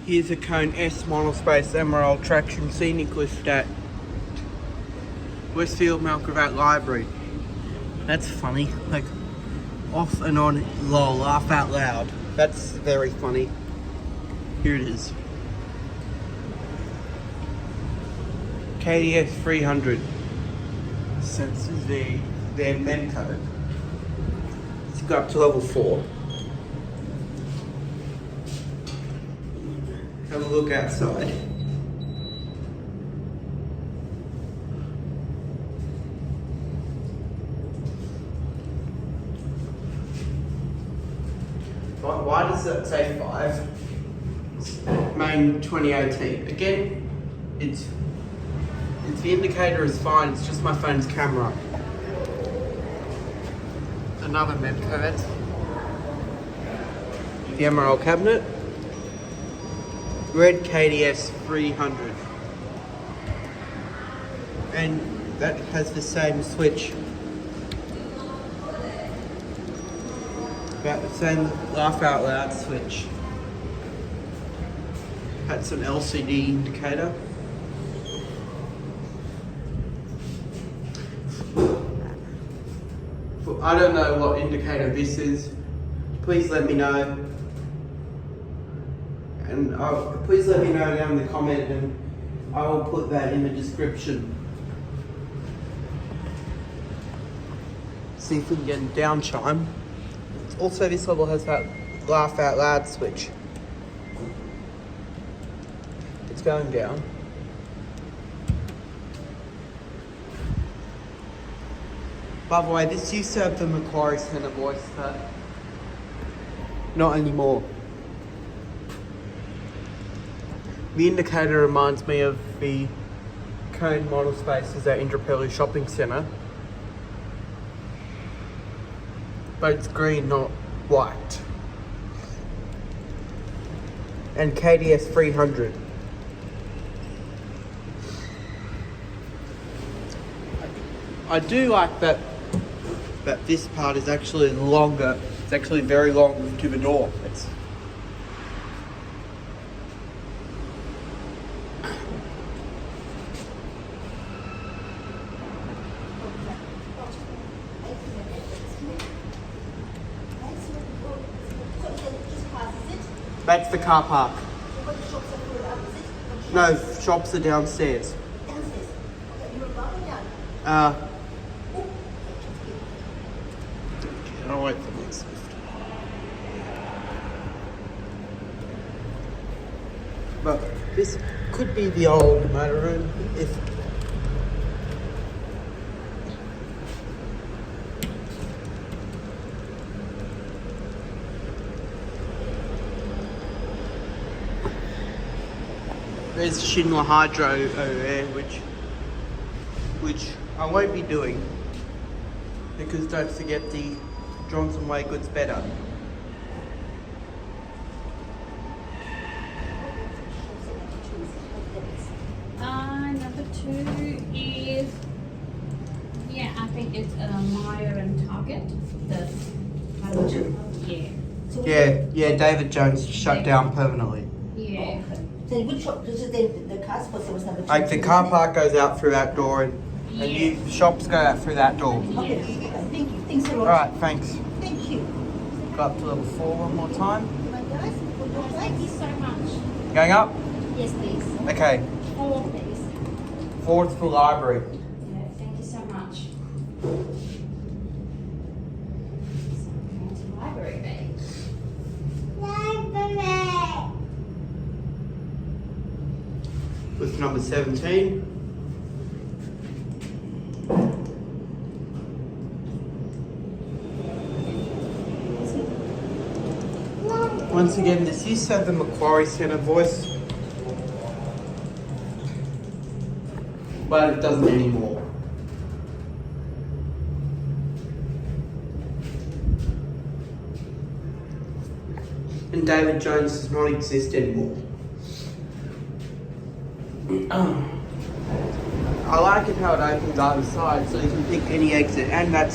Here's a KONE S MonoSpace MRL Traction scenic lift at Westfield Gravatt Library. That's funny. Like, off and on, lol, laugh out loud. That's very funny. Here it is. KDS 300. Sensors, they're Memco. Let's go up to level 4. Have a look outside. Why does it say 5? Main 2018. Again, it's the indicator is fine, it's just my phone's camera. Another Memco, that's the MRL cabinet. Red KDS 300. And that has the same switch. About the same laugh out loud switch. That's an LCD indicator. I don't know what indicator this is. Please let me know. And please let me know down in the comment, and I will put that in the description. See if we can get down chime. Also, this level has that laugh out loud switch. It's going down. By the way, this used to have the Macquarie Centre voice, but not anymore. The indicator reminds me of the KONE MonoSpaces at Indooroopilly Shopping Centre. But it's green, not white. And KDS 300. I do like that this part is actually longer. It's actually very long to the door. That's the car park. No, shops are downstairs. I'll wait for the next lift. But this could be the old motorroom if there's Schindler Hydro over there, which I won't be doing, because don't forget the Johnson Way Goods better. Number 2 is, yeah, I think it's Meyer and Target. Yeah, David Jones shut down permanently. Yeah. So which shop does the car spot was number 2? Like the car park goes out through that door, and you shops go out through that door. Okay, thank you. Thanks a lot. Alright, thanks. Thank you. Go up to level 4 one more time. Thank you so much. Going up? Yes, please. Okay. 4, please. 4th for library. Yeah, thank you so much. Library bay. With number 17. Once again, this used to have the Macquarie Centre voice, but it doesn't anymore. And David Jones does not exist anymore. I like it how it opens either side, so you can pick any exit, and that's